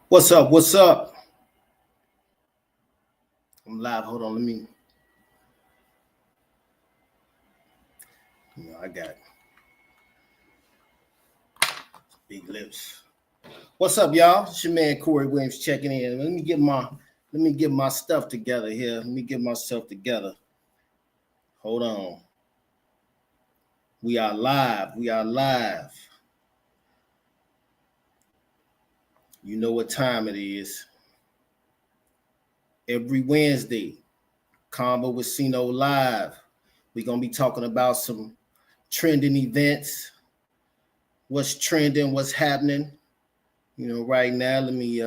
What's up? What's up? I'm live. Hold on. I got big lips. What's up, y'all? It's your man Corey Williams checking in. Let me get my stuff together here. Let me get myself together. Hold on. We are live. We are live. You know what time it is. Every Wednesday, Convo with Cino Live. We're gonna be talking about some trending events. What's trending? What's happening? Right now, let me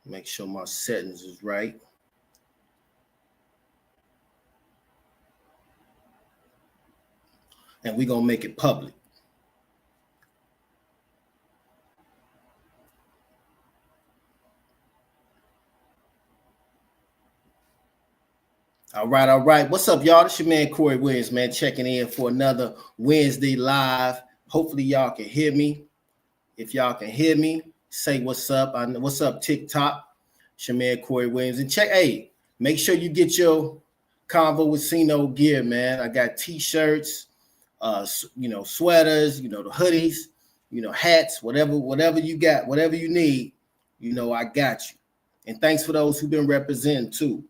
make sure my settings is right. And we're gonna make it public. All right. What's up, y'all? This your man Corey Williams, man, checking in for another Wednesday live. Hopefully, y'all can hear me. If y'all can hear me, say what's up. What's up, TikTok? It's your man Corey Williams. And make sure you get your Convo with Cino gear, man. I got t-shirts, sweaters, the hoodies, hats, whatever you got, whatever you need, I got you. And thanks for those who've been representing too.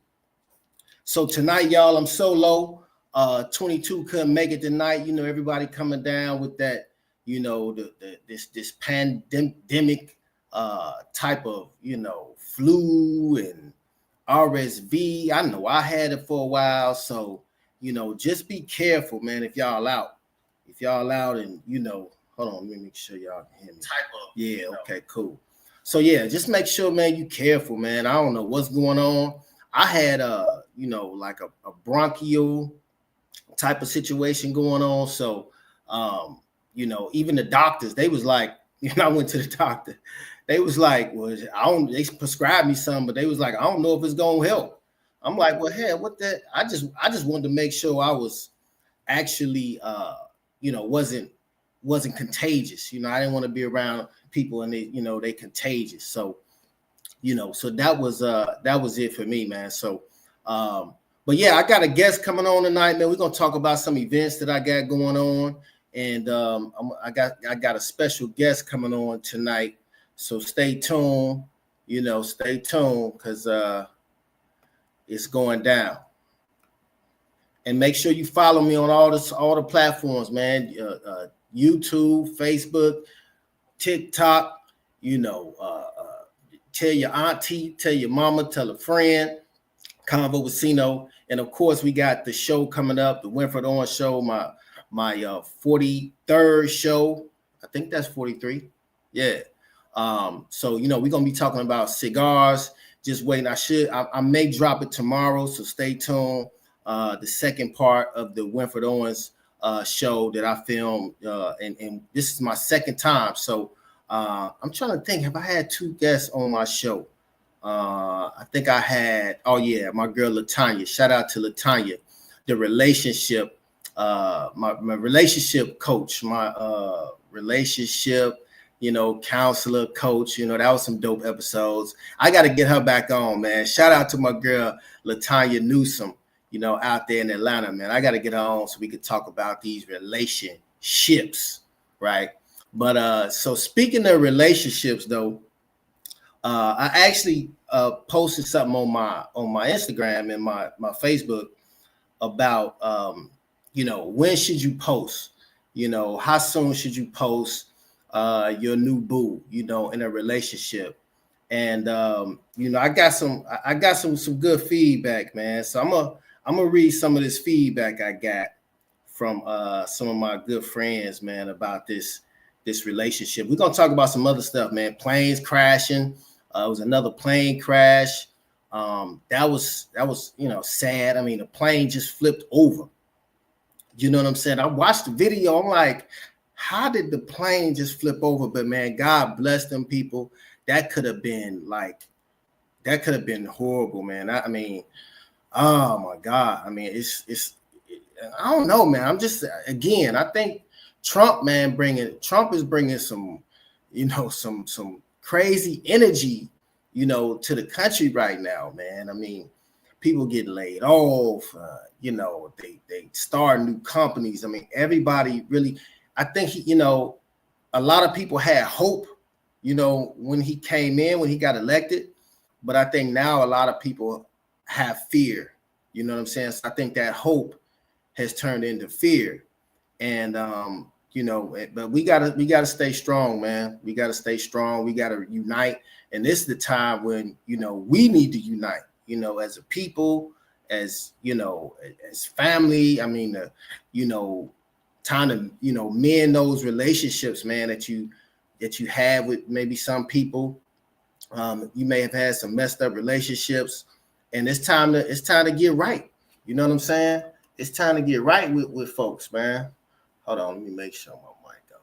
So tonight, y'all, I'm solo. 22 couldn't make it tonight. Everybody coming down with that, this pandemic type of, flu and RSV. I know I had it for a while. So, just be careful, man, if y'all out. If y'all out and, hold on, let me make sure y'all can hear me. Yeah, okay, cool. So, yeah, just make sure, man, you careful, man. I don't know what's going on. I had like a bronchial type of situation going on. So, even the doctors, they was like, I went to the doctor. They was like, well, they prescribed me some, but they was like, I don't know if it's gonna help. I'm like, well, hey, what that? I just wanted to make sure I was actually wasn't contagious. I didn't want to be around people and they contagious. So so that was it for me, man. So, but yeah, I got a guest coming on tonight, man. We're gonna talk about some events that I got going on, and I got a special guest coming on tonight. So stay tuned, because it's going down. And make sure you follow me on all the platforms, man. YouTube, Facebook, TikTok. Tell your auntie, tell your mama, tell a friend. Convo with Cino. And of course, we got the show coming up, the Winfred Owen Show, my 43rd show. I think that's 43. Yeah. So we're gonna be talking about cigars. Just waiting. I may drop it tomorrow, so stay tuned. The second part of the Winfred Owens show that I filmed, and this is my second time. So I'm trying to think, have I had two guests on my show? I think I had, my girl Latanya. Shout out to Latanya, the relationship, my relationship coach, my relationship, counselor coach. That was some dope episodes. I got to get her back on, man. Shout out to my girl Latanya Newsom, out there in Atlanta, man. I got to get her on so we could talk about these relationships, right? But so speaking of relationships, though, I actually posted something on my Instagram and my Facebook about when should you post? How soon should you post your new boo? In a relationship, and I got some good feedback, man. So I'm gonna read some of this feedback I got from some of my good friends, man, about this relationship. We're gonna talk about some other stuff, man. Planes crashing. It was another plane crash. That was sad. I mean, the plane just flipped over. You know what I'm saying? I watched the video. I'm like, how did the plane just flip over? But man, God bless them people. That could have been horrible, man. I mean, oh my God. I mean, I don't know, man. I'm just, again, I think Trump is bringing some, some crazy energy, to the country right now, man. I mean, people get laid off, they start new companies. I mean, everybody really, I think, a lot of people had hope, when he came in, when he got elected. But I think now a lot of people have fear, you know what I'm saying? So I think that hope has turned into fear. And, but we gotta stay strong, man. We gotta stay strong. We gotta unite. And this is the time when, we need to unite, as a people, as, as family. I mean, time to, mend those relationships, man, that you have with maybe some people. You may have had some messed up relationships, and it's time to get right. You know what I'm saying? It's time to get right with folks, man. Hold on, let me make sure my mic on.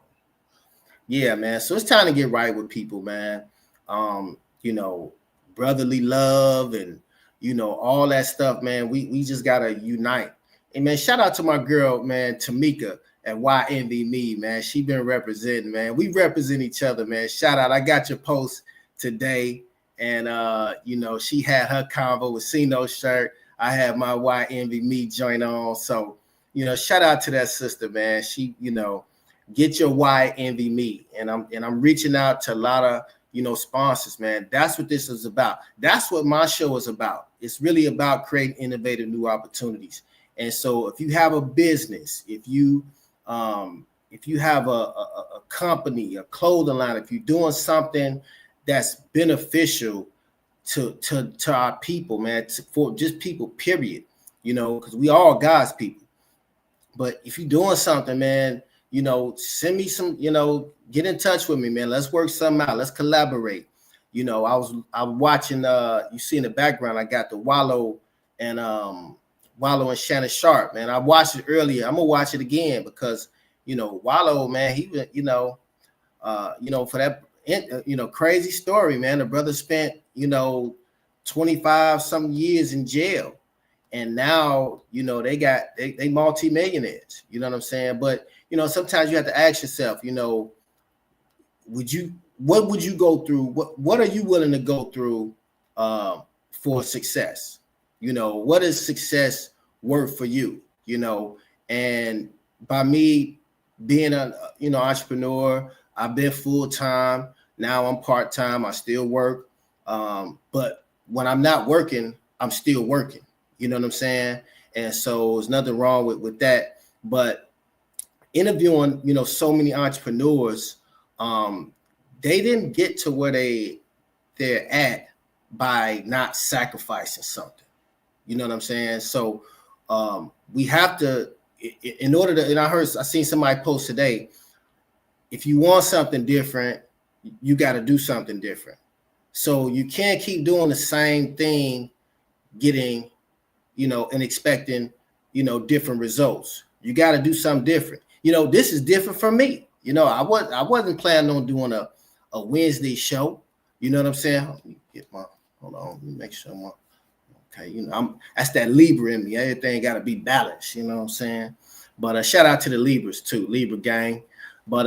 Yeah, man. So it's time to get right with people, man. Brotherly love and, all that stuff, man. We just gotta unite. And man, shout out to my girl, man, Tamika at Why Envy Me, man. She been representing, man. We represent each other, man. Shout out. I got your post today, and she had her convo with Cino's shirt. I have my Why Envy Me joint on. So, shout out to that sister, man. She, get your Why Envy Me. And I'm reaching out to a lot of, sponsors, man. That's what this is about. That's what my show is about. It's really about creating innovative new opportunities. And so if you have a business, if you have a company, a clothing line, if you're doing something that's beneficial to our people, man, for just people, period, because we all God's people. But if you're doing something, man, send me some, get in touch with me, man. Let's work something out. Let's collaborate. I'm watching, you see in the background, I got the Wallow and Shannon Sharp, man. I watched it earlier. I'm gonna watch it again because, Wallow, man, he, for that, crazy story, man. The brother spent, 25 some years in jail. And now, they multi-millionaires, you know what I'm saying? But, sometimes you have to ask yourself, what would you go through? What are you willing to go through for success? What is success worth for you? And by me being an, entrepreneur, I've been full-time. Now I'm part-time. I still work. But when I'm not working, I'm still working. You know what I'm saying? And so there's nothing wrong with that. But interviewing, so many entrepreneurs, they didn't get to where they're at by not sacrificing something. You know what I'm saying? So we have to, in order to, and I seen somebody post today, if you want something different, you got to do something different. So you can't keep doing the same thing, getting, and expecting, different results. You got to do something different. This is different from me. I wasn't planning on doing a Wednesday show. You know what I'm saying? Hold on, let me make sure okay. That's that Libra in me. Everything got to be balanced. You know what I'm saying? But shout out to the Libras too, Libra gang. But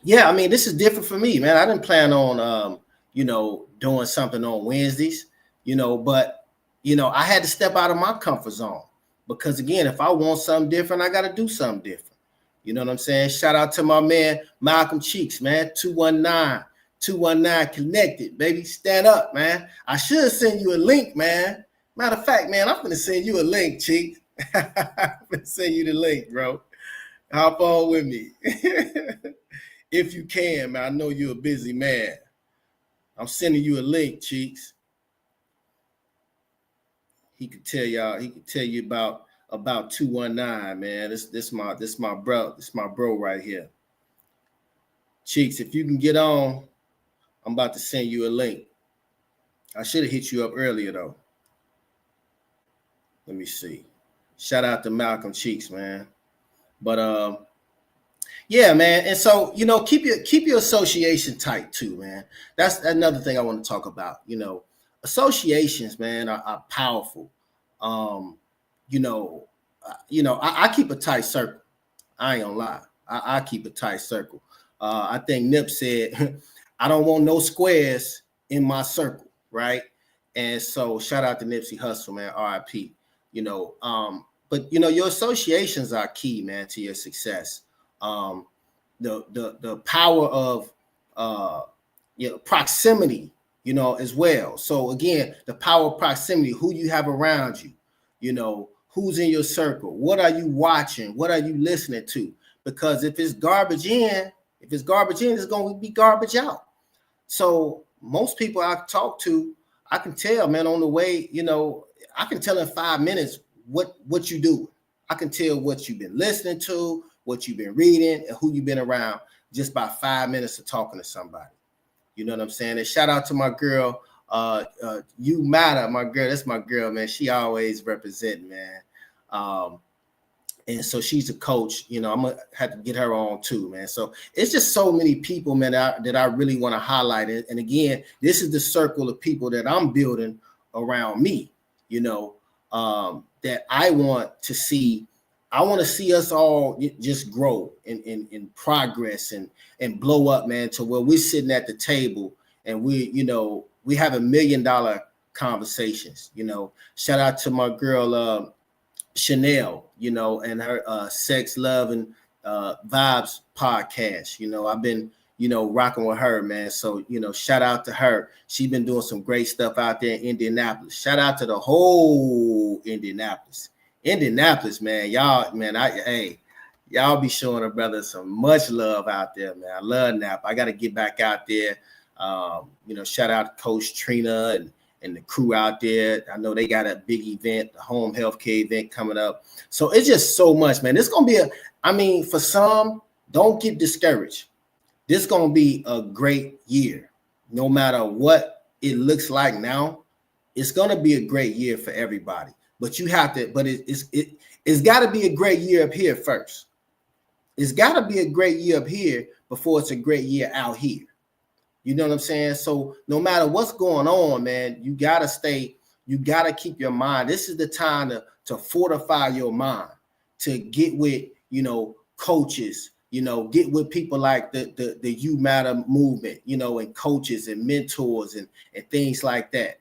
yeah, I mean, this is different for me, man. I didn't plan on doing something on Wednesdays, but I had to step out of my comfort zone because again, if I want something different, I got to do something different. You know what I'm saying? Shout out to my man Malcolm Cheeks, man. 219 connected, baby. Stand up, man. I should send you a link, man. Matter of fact, man, I'm gonna send you a link, Cheeks. I'm gonna send you the link, bro. Hop on with me. If you can, man. I know you're a busy man. I'm sending you a link, Cheeks. He could tell you about 219, man. This my bro right here. Cheeks, if you can get on, I'm about to send you a link. I should have hit you up earlier though. Let me see. Shout out to Malcolm Cheeks, man. But yeah, man. And so, keep your association tight too, man. That's another thing I want to talk about. Associations, man, are powerful. I keep a tight circle. I ain't gonna lie. I keep a tight circle. I think Nip said, I don't want no squares in my circle, right? And so shout out to Nipsey Hussle, man, RIP. But your associations are key, man, to your success. The power of proximity, as well. So again, the power of proximity, who you have around you, who's in your circle, what are you watching, what are you listening to? Because if it's garbage in, it's going to be garbage out. So most people I talk to, I can tell, man, on the way, I can tell in 5 minutes what you do. I can tell what you've been listening to, what you've been reading, and who you've been around just by 5 minutes of talking to somebody. You know what I'm saying? And shout out to my girl, You Matter, my girl. That's my girl, man. She always representing, man. And so she's a coach. I'm gonna have to get her on too, man. So it's just so many people, man, that I really want to highlight. And again, this is the circle of people that I'm building around me, that I want to see. I want to see us all just grow in progress and blow up, man, to where we're sitting at the table and we have $1 million conversations. Shout out to my girl Chanel, and her Sex, Love, and Vibes podcast. I've been rocking with her, man. So shout out to her. She's been doing some great stuff out there in Indianapolis. Shout out to the whole Indianapolis, man. Y'all be showing a brother some much love out there, man. I love Napa. I got to get back out there. Shout out to Coach Trina and the crew out there. I know they got a big event, the home healthcare event coming up. So it's just so much, man. It's going to be for some, don't get discouraged. This is going to be a great year. No matter what it looks like now, it's going to be a great year for everybody. But you have to, but it's got to be a great year up here first. It's got to be a great year up here before it's a great year out here. You know what I'm saying? So no matter what's going on, man, you got to keep your mind. This is the time to fortify your mind, to get with, coaches, get with people like the You Matter movement, and coaches and mentors and things like that.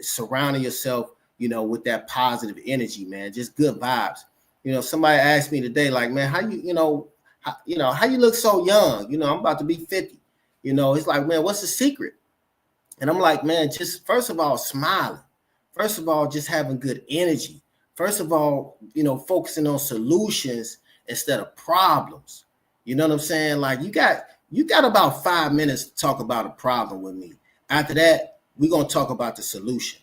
Surrounding yourself, with that positive energy, man, just good vibes. Somebody asked me today, like, man, how you look so young? I'm about to be 50. It's like, man, what's the secret? And I'm like, man, just first of all, smiling. First of all, just having good energy. First of all, focusing on solutions instead of problems. You know what I'm saying? Like you got about 5 minutes to talk about a problem with me. After that, we're going to talk about the solution.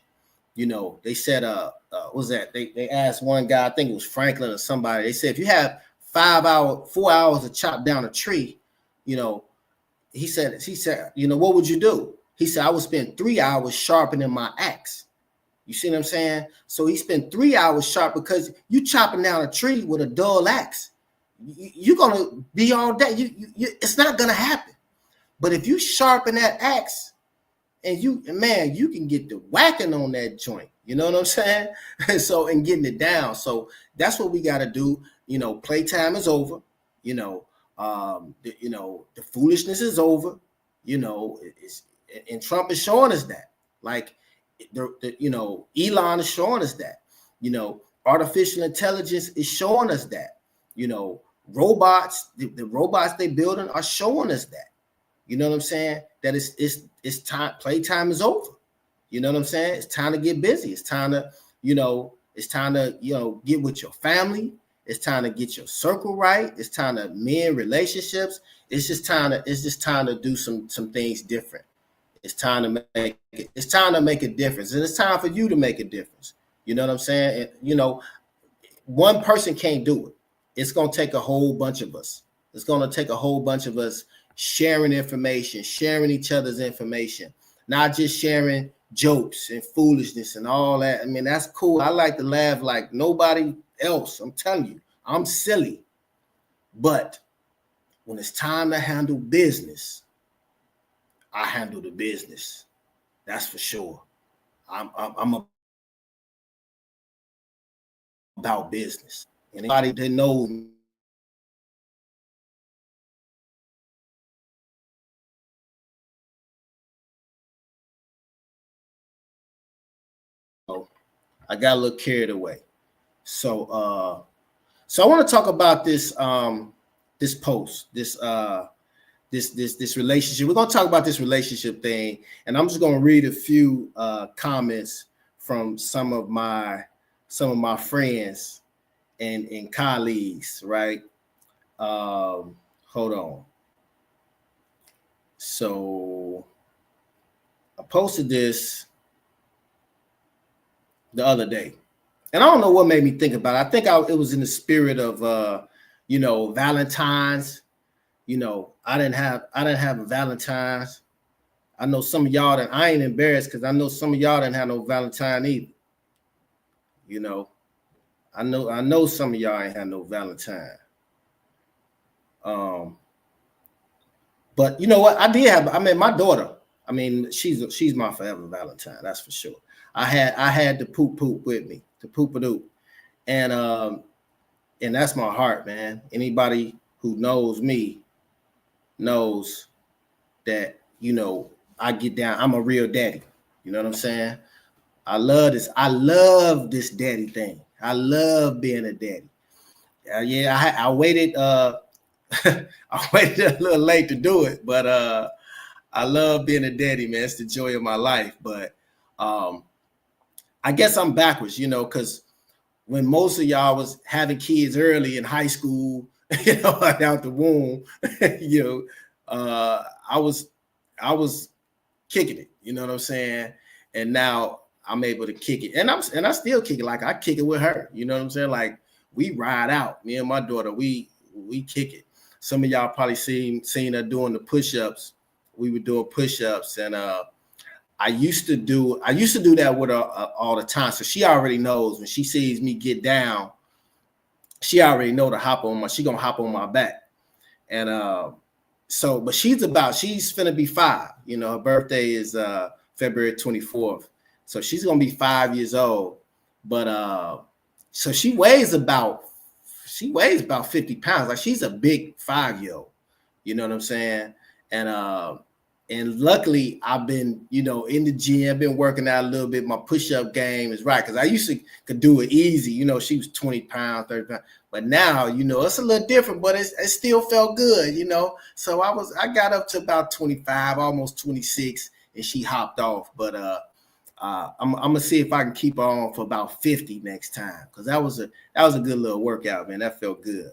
They said, what was that? They asked one guy, I think it was Franklin or somebody. They said, if you have 4 hours to chop down a tree, he said, what would you do? He said, I would spend 3 hours sharpening my axe. You see what I'm saying? So he spent 3 hours sharp because you chopping down a tree with a dull axe. You're going to be all day. It's not going to happen. But if you sharpen that axe and you can get the whacking on that joint. You know what I'm saying? And getting it down. So that's what we got to do. Playtime is over. The foolishness is over. And Trump is showing us that. Like, Elon is showing us that. Artificial intelligence is showing us that. Robots, the robots they building are showing us that. You know what I'm saying? That it's time. Playtime is over. You know what I'm saying? It's time to get busy. It's time to, get with your family. It's time to get your circle right. It's time to mend relationships. It's just time to do some things different. It's time to make a difference. And it's time for you to make a difference. You know what I'm saying? And, one person can't do it. It's going to take a whole bunch of us. It's going to take a whole bunch of us sharing information, sharing each other's information, not just sharing jokes and foolishness and all that. I mean, that's cool. I like to laugh like nobody else. I'm telling you, I'm silly. But when it's time to handle business, I handle the business. That's for sure. I'm about business. Anybody that knows I got a little carried away. So so I want to talk about this this post, this relationship. We're gonna talk about this relationship thing, and I'm just gonna read a few comments from some of my friends and colleagues, right? Hold on. So I posted this the other day, and I don't know what made me think about it. I think it was in the spirit of you know, Valentine's. You know, I didn't have a Valentine's. I know some of y'all that I ain't embarrassed because I know some of y'all didn't have no Valentine either. You know, I know some of y'all ain't had no Valentine. But you know what? I did have. I mean, my daughter. I mean, she's my forever Valentine. That's for sure. I had the poop with me, the poop-a-doop, and that's my heart, man. Anybody who knows me knows that, you know, I get down. I'm a real daddy. You know what I'm saying? I love this. I love this daddy thing. I love being a daddy. Yeah, I waited. I waited a little late to do it, but I love being a daddy, man. It's the joy of my life. But I guess I'm backwards, you know, because when most of y'all was having kids early in high school, you know, out the womb, you know, I was kicking it, you know what I'm saying? And now I'm able to kick it, and I still kick it. Like I kick it with her, you know what I'm saying? Like we ride out, me and my daughter, we kick it. Some of y'all probably seen her doing the push-ups. We were doing push-ups, and I used to do that with her all the time. So she already knows when she sees me get down, she already know to she gonna hop on my back. And so, but she's finna be 5. You know, her birthday is February 24th. So she's gonna be 5 years old. But so she weighs about 50 pounds. Like she's a big 5-year-old. You know what I'm saying? And luckily I've been, you know, in the gym, I've been working out a little bit. My push-up game is right. Cause I used to could do it easy. You know, she was 20 pounds, 30 pounds. But now, you know, it's a little different, but it still felt good, you know. So I got up to about 25, almost 26, and she hopped off. But I'm gonna see if I can keep her on for about 50 next time. Cause that was a good little workout, man. That felt good.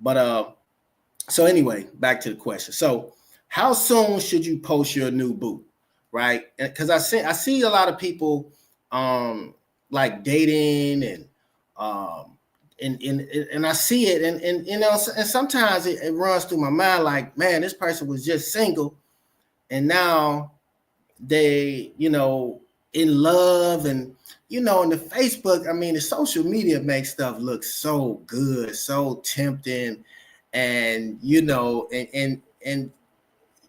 But so anyway, back to the question. So how soon should you post your new boo, right? Because I see a lot of people like dating and I see it and you know, and sometimes it runs through my mind like, man, this person was just single and now they, you know, in love. And you know, in the Facebook, I mean, the social media makes stuff look so good, so tempting, and you know, and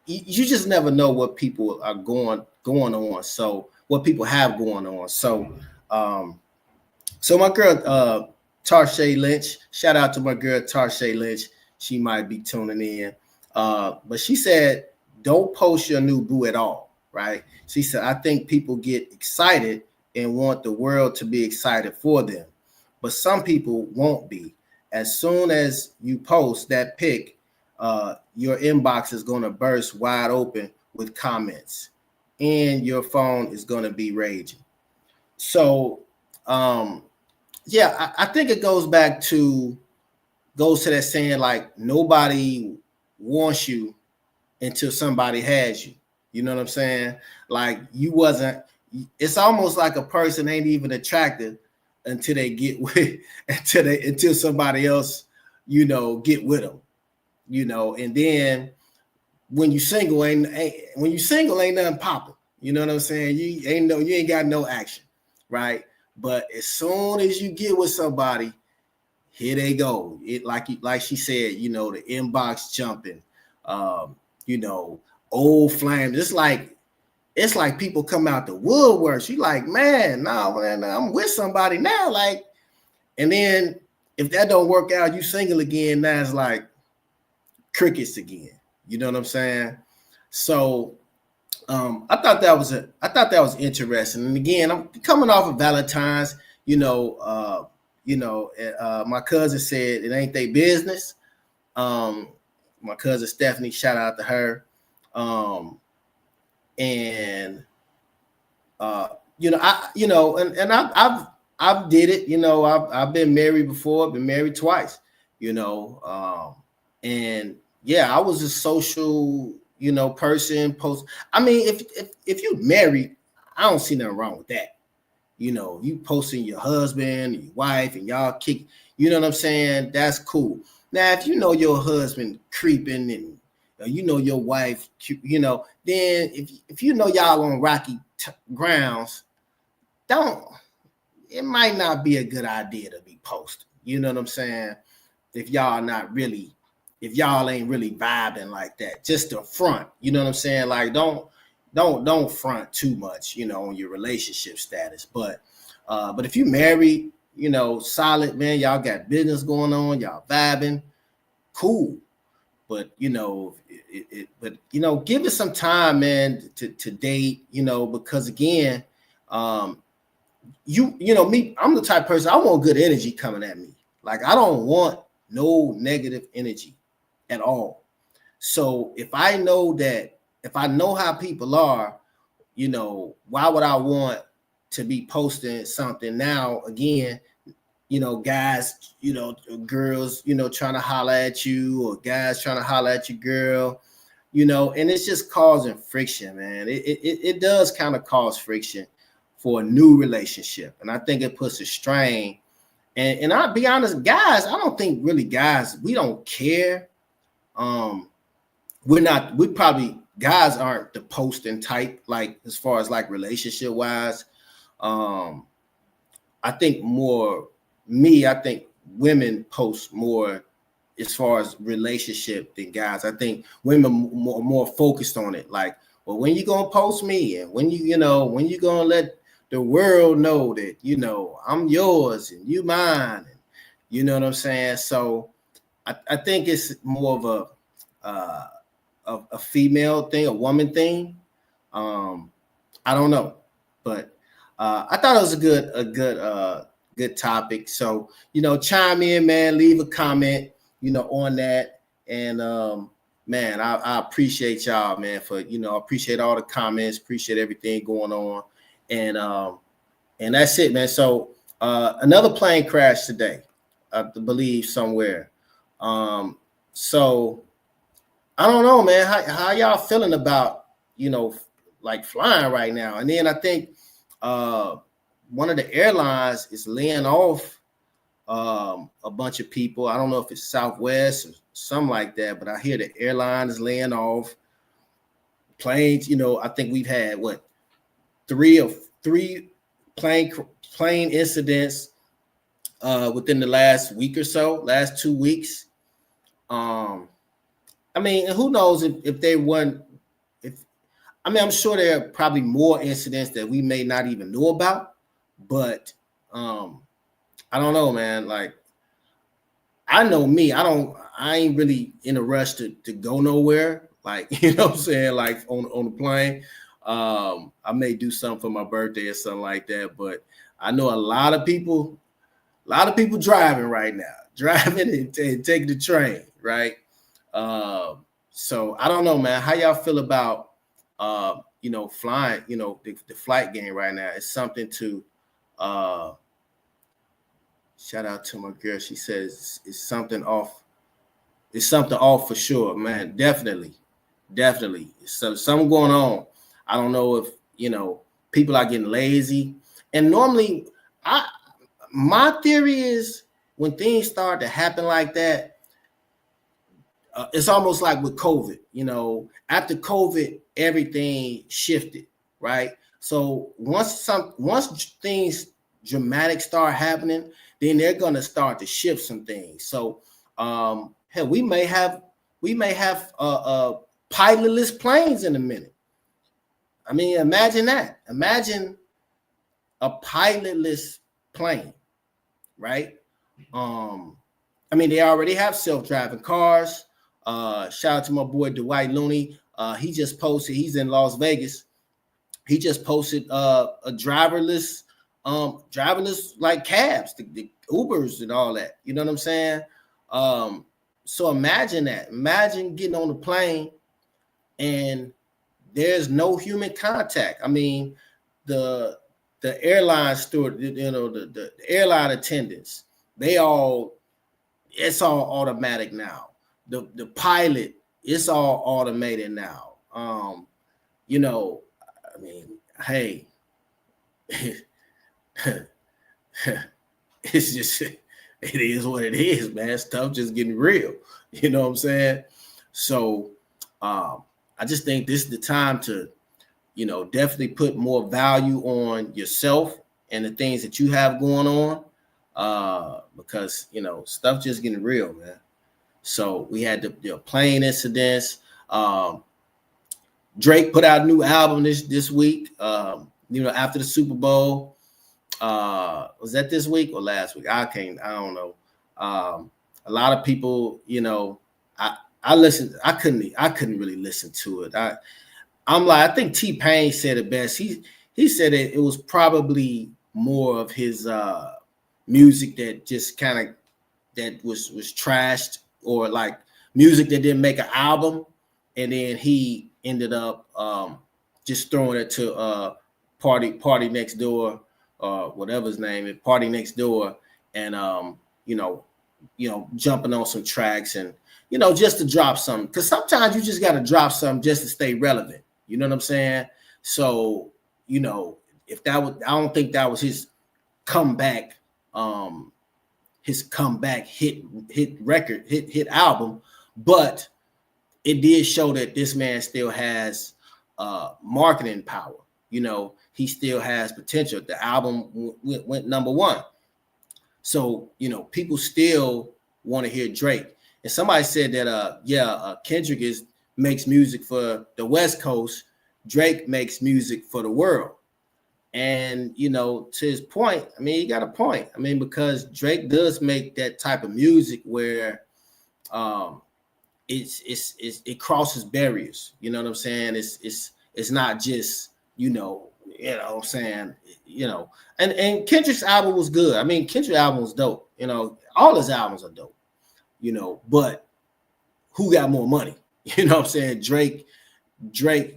you just never know what people are going on. So what people have going on. So so my girl Tarshay Lynch, shout out to my girl Tarshay Lynch. She might be tuning in. But she said, don't post your new boo at all, right? She said, I think people get excited and want the world to be excited for them. But some people won't be. As soon as you post that pic, your inbox is going to burst wide open with comments and your phone is going to be raging. So, yeah, I think it goes to that saying like nobody wants you until somebody has you. You know what I'm saying? Like it's almost like a person ain't even attractive until they get with, until somebody else, you know, get with them. You know, and then when you single, ain't nothing popping. You know what I'm saying? You ain't got no action, right? But as soon as you get with somebody, here they go. It like she said, you know, the inbox jumping, you know, old flames. It's like people come out the woodworks. You like, man, I'm with somebody now. Like, and then if that don't work out, you single again. Now it's like crickets again. You know what I'm saying? So I thought that was interesting. And again, I'm coming off of Valentine's. My cousin said it ain't their business. My cousin Stephanie, shout out to her. And I've did it. I've been married before, been married twice. And yeah, I was a social, person. I mean, if you married, I don't see nothing wrong with that. You posting your husband, your wife, and y'all kick. You know what I'm saying? That's cool. Now, if you know your husband creeping and your wife, then if you know y'all on rocky grounds, it might not be a good idea to be posting. You know what I'm saying? If y'all ain't really vibing like that, just the front. You know what I'm saying? Like don't front too much, on your relationship status. But if you married, solid, man, y'all got business going on, y'all vibing, cool. But give it some time, man, to date, because again, me, I'm the type of person, I want good energy coming at me. Like I don't want no negative energy at all. So if I know how people are, why would I want to be posting something now? Again, guys, girls, trying to holler at you, or guys trying to holler at your girl, and it's just causing friction, man. It does kind of cause friction for a new relationship. And I think it puts a strain. And I'll be honest, guys, I don't think really guys, we don't care. Guys aren't the posting type, like as far as like relationship wise. I think women post more as far as relationship than guys. I think women more focused on it. Like, well, when you gonna post me, and when you gonna let the world know that I'm yours and you mine, and you know what I'm saying. So I think it's more of a female thing, a woman thing. I don't know, but I thought it was a good topic. So chime in, man, leave a comment, on that. And man, I appreciate y'all, man, for appreciate all the comments, appreciate everything going on. And that's it, man. So another plane crashed today, I believe somewhere. So I don't know, man. How y'all feeling about like flying right now? And then I think one of the airlines is laying off a bunch of people. I don't know if it's Southwest or something like that, but I hear the airline is laying off planes. I think we've had three plane incidents within the last week or so, last 2 weeks. I mean, who knows if they weren't, I'm sure there are probably more incidents that we may not even know about, but I don't know, man. Like, I know me, I ain't really in a rush to go nowhere. Like, you know what I'm saying? Like on the plane. I may do something for my birthday or something like that, but I know a lot of people driving right now, driving and taking the train, right? So I don't know, man. How y'all feel about flying? The flight game right now. It's something to shout out to my girl. She says it's something off. It's something off for sure, man. Definitely. So something going on. I don't know if people are getting lazy. And normally, my theory is when things start to happen like that, it's almost like with COVID. After COVID, everything shifted, right? So once things dramatic start happening, then they're gonna start to shift some things. So hell, we may have pilotless planes in a minute. I mean, imagine that. Imagine a pilotless plane, right? I mean, they already have self-driving cars. Shout out to my boy Dwight Looney. He just posted. He's in Las Vegas. He just posted a driverless driving us like cabs, the Ubers and all that. You know what I'm saying? So imagine that. Imagine getting on the plane and there's no human contact. I mean, the airline steward, the airline attendants, it's all automatic now. The pilot, it's all automated now. I mean, hey, it's just, it is what it is, man. Stuff just getting real. You know what I'm saying? So I just think this is the time to, definitely put more value on yourself and the things that you have going on, because, stuff just getting real, man. So we had the plane incidents. Drake put out a new album this week, after the Super Bowl. Was that this week or last week? I don't know. A lot of people, I listened. I couldn't really listen to it. I think T-Pain said it best. He said it was probably more of his music that just kind of that was trashed, or like music that didn't make an album, and then he ended up just throwing it to Party Next Door, whatever his name is, Party Next Door, and jumping on some tracks and just to drop something, because sometimes you just got to drop something just to stay relevant. You know what I'm saying? So if that was, I don't think that was his comeback, hit album, but it did show that this man still has marketing power. He still has potential. The album went number one. So, people still want to hear Drake. And somebody said that, Kendrick makes music for the West Coast. Drake makes music for the world. And, to his point, I mean, he got a point. I mean, because Drake does make that type of music where it crosses barriers. You know what I'm saying? It's not just, what I'm saying, and Kendrick's album was good. I mean, Kendrick's album was dope. All his albums are dope, but who got more money? You know what I'm saying? Drake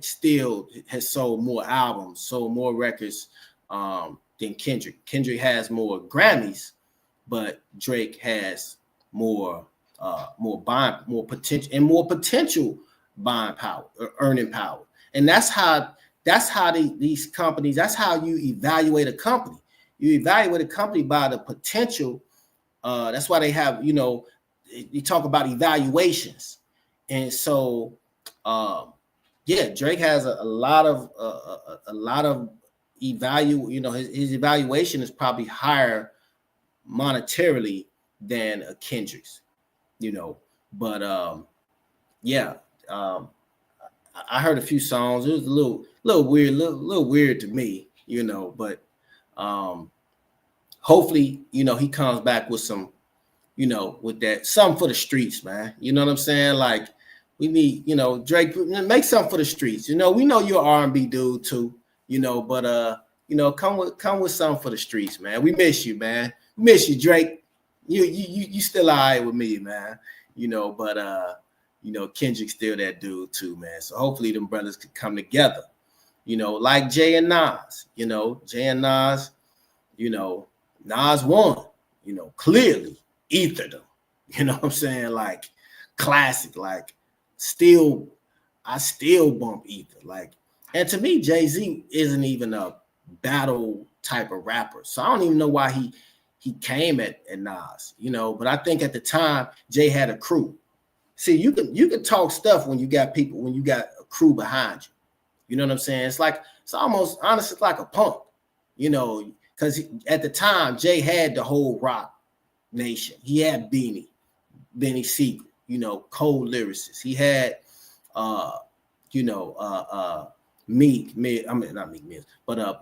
still has sold more albums, sold more records than Kendrick. Kendrick has more Grammys, but Drake has more potential buying power or earning power. And that's how these companies, that's how you evaluate a company. You evaluate a company by the potential. That's why they have, you talk about evaluations. And so, Drake has a lot of his evaluation is probably higher monetarily than a Kendrick's, but I heard a few songs. It was a little weird to me, but hopefully, he comes back with some, with that something for the streets, man. You know what I'm saying? Like, we need, Drake, make something for the streets. We know you're an R&B dude too, but come with something for the streets, man. We miss you, man. We miss you, Drake. You still all right with me, man. But Kendrick's still that dude too, man. So hopefully them brothers could come together, like Jay and Nas. Jay and Nas, Nas won, clearly ethered them. You know what I'm saying? Like classic, like I still bump ether. Like, and to me, Jay-Z isn't even a battle type of rapper. So I don't even know why he came at Nas, but I think at the time Jay had a crew. See, you can talk stuff when you got people, when you got a crew behind you. You know what I'm saying? It's almost honestly like a punk, because at the time Jay had the whole Rock Nation. He had Benny Siegel, cold lyricists. He had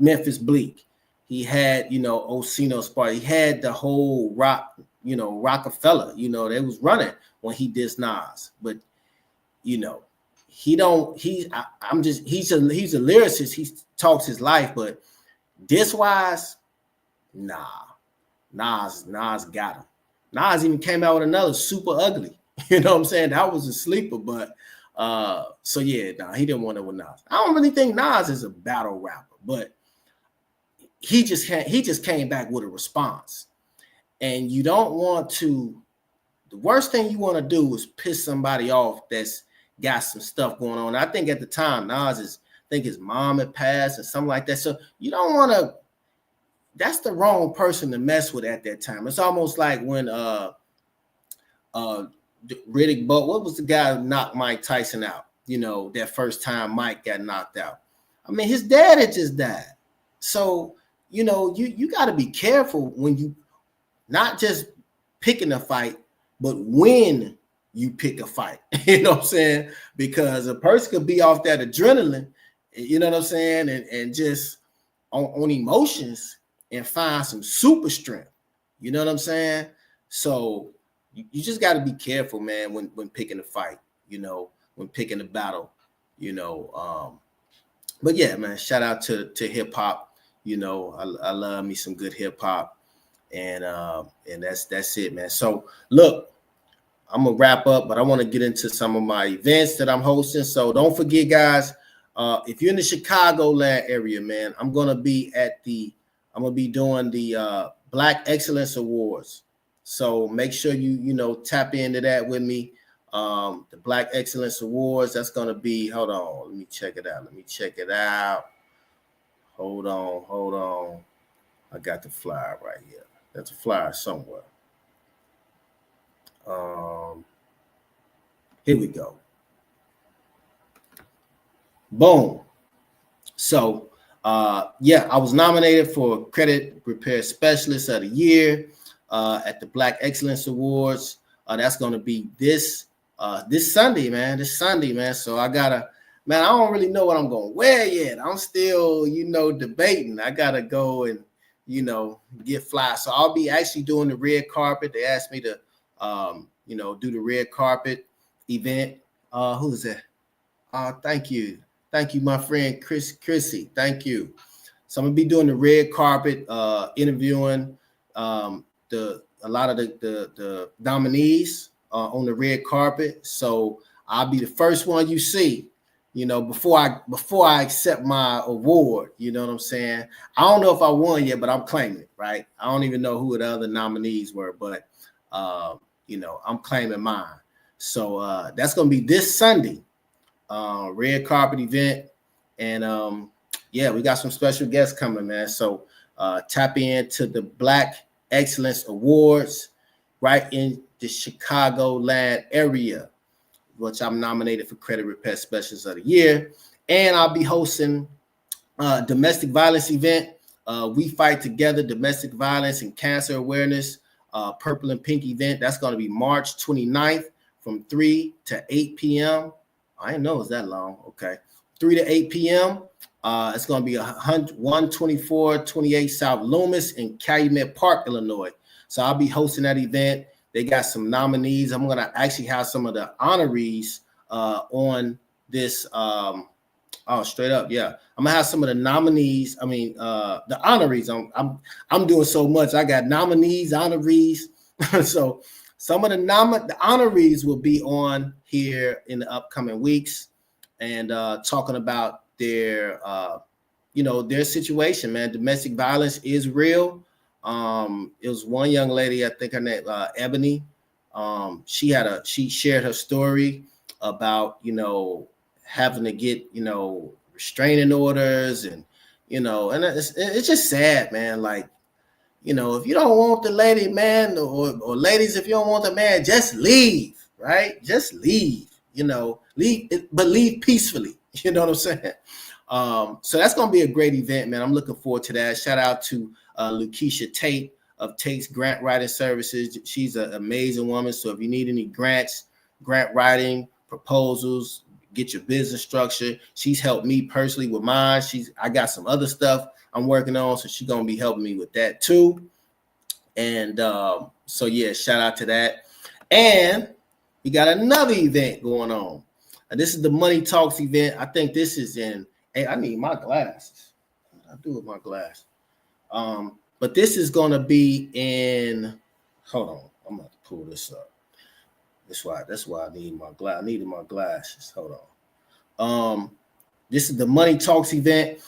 Memphis Bleak. He had, Osino Sparta. He had the whole Rock, Rockefeller, they was running when he dissed Nas. But, he's a lyricist. He talks his life, but diss wise, Nah, Nas got him. Nas even came out with another Super Ugly. You know what I'm saying? That was a sleeper, but so yeah, nah, he didn't want it with Nas. I don't really think Nas is a battle rapper, but he just came back with a response. And you don't want to, the worst thing you want to do is piss somebody off that's got some stuff going on. I think at the time, I think his mom had passed or something like that. So you don't want to, that's the wrong person to mess with at that time. It's almost like when Riddick Bowe, what was the guy who knocked Mike Tyson out? You know, that first time Mike got knocked out. I mean, his dad had just died. So, you know, you got to be careful when you not just picking a fight, but when you pick a fight. You know what I'm saying? Because a person could be off that adrenaline, you know what I'm saying, and just on emotions and find some super strength. You know what I'm saying? So you just got to be careful, man, when picking a fight, you know, when picking a battle, you know. But yeah, man, shout out to hip hop. You know, I love me some good hip hop, and that's it, man. So look, I'm gonna wrap up, but I want to get into some of my events that I'm hosting. So don't forget, guys, if you're in the Chicagoland area, man, I'm gonna be doing the Black Excellence Awards. So make sure you know tap into that with me. The Black Excellence Awards. That's gonna be. Hold on, let me check it out. Hold on. I got the flyer right here. That's a flyer somewhere. Here we go. Boom. So, yeah, I was nominated for Credit Repair Specialist of the Year at the Black Excellence Awards. That's going to be this Sunday, man. So I don't really know what I'm going to wear yet. I'm still, debating. I got to go and, get fly. So I'll be actually doing the red carpet. They asked me to, do the red carpet event. Who is that? Thank you, my friend Chrissy. Thank you. So I'm gonna be doing the red carpet, interviewing a lot of the nominees on the red carpet. So I'll be the first one you see, before I accept my award. You know what I'm saying? I don't know if I won yet, but I'm claiming it, right? I don't even know who the other nominees were, but I'm claiming mine. So that's gonna be this Sunday. Red carpet event, and yeah, we got some special guests coming, man. So tap into the Black Excellence Awards right in the Chicagoland area, which I'm nominated for Credit Repair Specialist of the Year, and I'll be hosting a domestic violence event. We Fight Together, Domestic Violence and Cancer Awareness, Purple and Pink event. That's going to be March 29th from 3 to 8 p.m. I didn't know it was that long. Okay. 3 to 8 p.m. It's going to be 12428 South Loomis in Calumet Park, Illinois. So I'll be hosting that event. They got some nominees. I'm going to actually have some of the honorees on this. Straight up. Yeah. I'm going to have some of the nominees. The honorees. I'm doing so much. I got nominees, honorees. So some of the honorees will be on here in the upcoming weeks and talking about their situation, man. Domestic violence is real. It was one young lady, I think her name Ebony. She shared her story about having to get restraining orders and it's just sad, man. Like, if you don't want the lady, man, or ladies, if you don't want the man, just leave, right? Just leave, but leave peacefully. You know what I'm saying? So that's going to be a great event, man. I'm looking forward to that. Shout out to Lakeisha Tate of Tate's Grant Writing Services. She's an amazing woman. So if you need any grants, grant writing, proposals, get your business structure, she's helped me personally with mine. I got some other stuff I'm working on, so she's gonna be helping me with that too. And so yeah, shout out to that. And we got another event going on. This is the Money Talks event. I think this is in. Hey, I need my glasses. What do I do with my glass? but this is going to be in, hold on, I'm going to pull this up. That's why I need my glass. I needed my glasses. Hold on. This is the Money Talks event,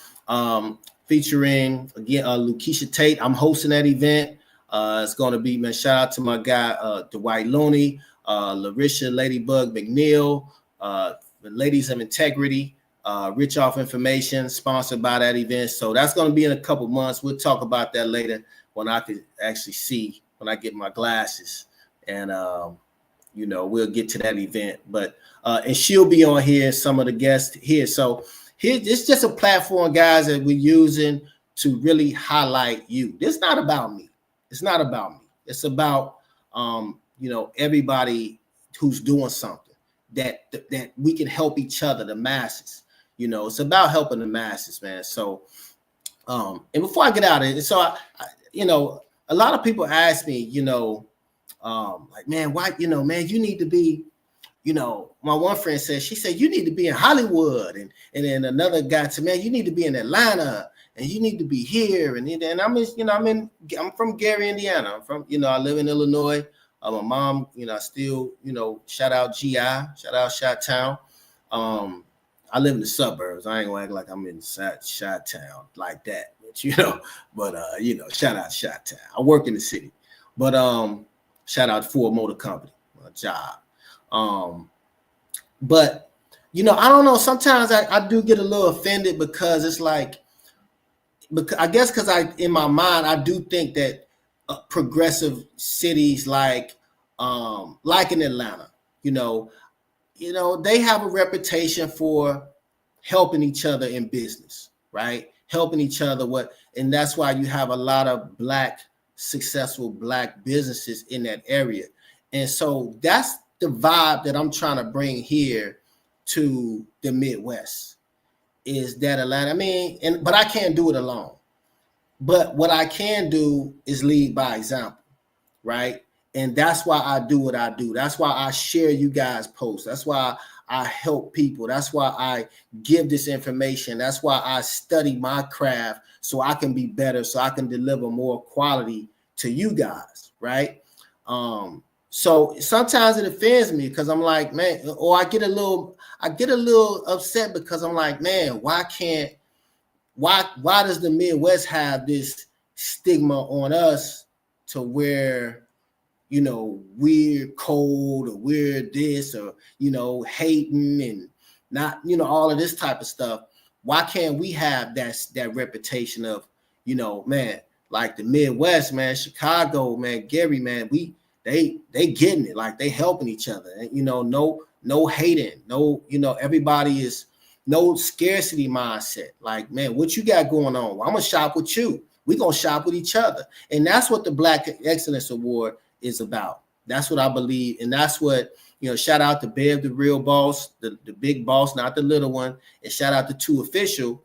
featuring again Lakeisha Tate. I'm hosting that event. It's going to be, man, shout out to my guy Dwight Looney, Larisha Ladybug McNeil, the Ladies of Integrity, Rich Off Information, sponsored by that event. So that's going to be in a couple months. We'll talk about that later when I can actually see, when I get my glasses, and we'll get to that event. But and she'll be on here, some of the guests here. So here, it's just a platform, guys, that we're using to really highlight you. This is not about me. It's not about me. It's about everybody who's doing something that we can help each other, the masses. It's about helping the masses, man. So and before I get out of it, so I a lot of people ask me, like, man, why, man, you need to be, my one friend said, she said, you need to be in Hollywood. And then another guy said, man, you need to be in Atlanta, and you need to be here. And I'm from Gary, Indiana. I'm from, I live in Illinois. My mom, still, shout out GI, shout out Chi-Town. I live in the suburbs. I ain't gonna act like I'm in Chi-Town like that, but shout out Chi-Town. I work in the city, but shout out Ford Motor Company, my job. But I don't know. Sometimes I do get a little offended because it's like, because in my mind I do think that progressive cities like in Atlanta, they have a reputation for helping each other in business, right? Helping each other and that's why you have a lot of successful Black businesses in that area. And so that's the vibe that I'm trying to bring here to the Midwest, is that Atlanta. But I can't do it alone. But what I can do is lead by example, right? And that's why I do what I do. That's why I share you guys' posts. That's why I help people. That's why I give this information. That's why I study my craft so I can be better, so I can deliver more quality to you guys, right? So sometimes it offends me because I'm like, man, or I get a little upset because I'm like, man, why does the Midwest have this stigma on us to where, we're cold, or we're this, or, hating and not, all of this type of stuff. Why can't we have that reputation of, man, like the Midwest, man, Chicago, man, Gary, man, they getting it, like they helping each other, and, no hating, no, everybody is, no scarcity mindset. Like, man, what you got going on? Well, I'm gonna shop with you. We're gonna shop with each other. And that's what the Black Excellence Award is about. That's what I believe. And that's what, shout out to Bev, the real boss, the big boss, not the little one. And shout out to 2 Official,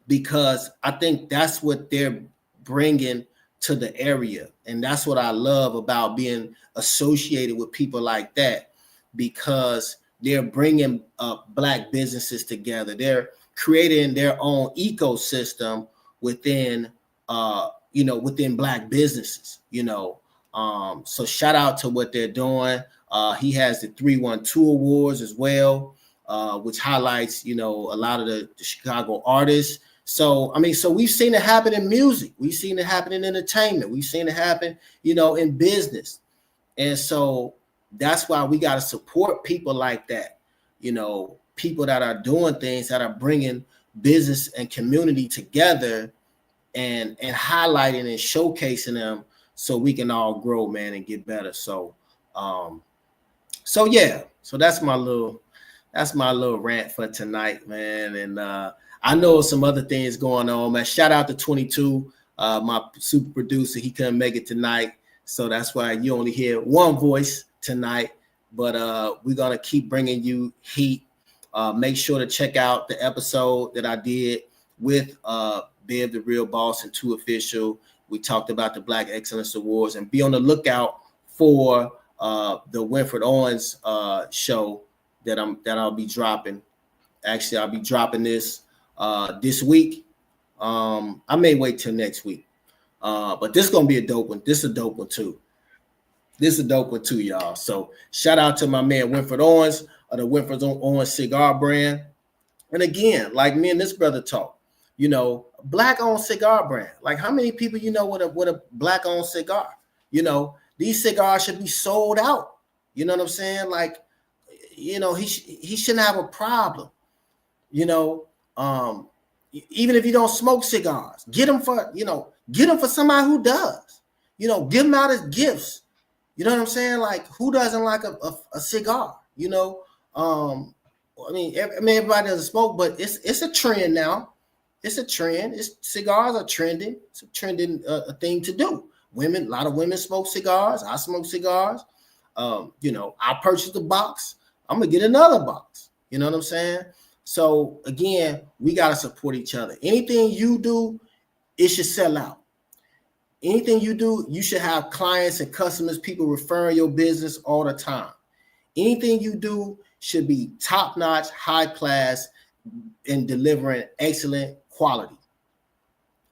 because I think that's what they're bringing to the area. And that's what I love about being associated with people like that, because they're bringing Black businesses together. They're creating their own ecosystem within, within Black businesses, So shout out to what they're doing. He has the 312 Awards as well, which highlights, a lot of the Chicago artists. So, so we've seen it happen in music. We've seen it happen in entertainment. We've seen it happen, in business. And so that's why we got to support people like that, people that are doing things, that are bringing business and community together and highlighting and showcasing them so we can all grow, man, and get better. So, yeah, so that's my little rant for tonight, man. And I know some other things going on, man. Shout out to 22, my super producer. He couldn't make it tonight, so that's why you only hear one voice tonight. But we're gonna keep bringing you heat. Make sure to check out the episode that I did with Bev, the real boss, and 2 Official. We talked about the Black Excellence Awards, and be on the lookout for the Winfred Owens show that I'll be dropping. Actually, I'll be dropping this week. I may wait till next week, But this is gonna be a dope one. This is a dope one too. This is a dope one too, y'all. So shout out to my man Winfred Owens of the Winfred Owens cigar brand. And again, like me and this brother talk, you know, black-owned cigar brand. Like how many people you know with a black-owned cigar? You know, these cigars should be sold out. You know what I'm saying? Like, you know, he shouldn't have a problem. You know, even if you don't smoke cigars, get them for somebody who does. You know, give them out as gifts. You know what I'm saying? Like, who doesn't like a cigar? You know, I mean, everybody doesn't smoke, but it's a trend now. It's a trend. Cigars are trending. It's a trending thing to do. A lot of women smoke cigars. I smoke cigars. You know, I purchased a box. I'm gonna get another box. You know what I'm saying? So again, we gotta support each other. Anything you do, it should sell out. Anything you do, you should have clients and customers, people referring your business all the time. Anything you do should be top-notch, high class, and delivering excellent quality.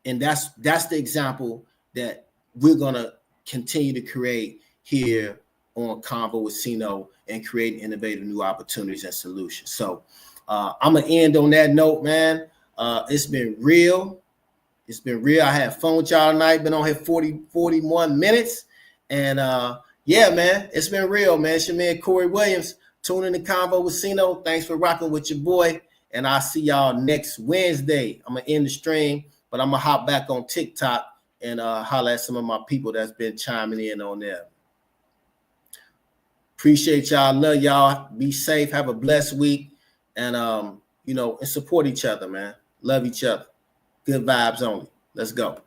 And that's the example that we're gonna continue to create here on Convo with Cino and create innovative new opportunities and solutions. So I'm gonna end on that note, man. It's been real. It's been real. I had fun with y'all tonight. Been on here 41 minutes. And yeah, man, it's been real, man. It's your man, Corey Williams. Tune in to Convo with Cino. Thanks for rocking with your boy. And I'll see y'all next Wednesday. I'm going to end the stream, but I'm going to hop back on TikTok and holler at some of my people that's been chiming in on there. Appreciate y'all. Love y'all. Be safe. Have a blessed week. And, you know, and support each other, man. Love each other. Good vibes only. Let's go.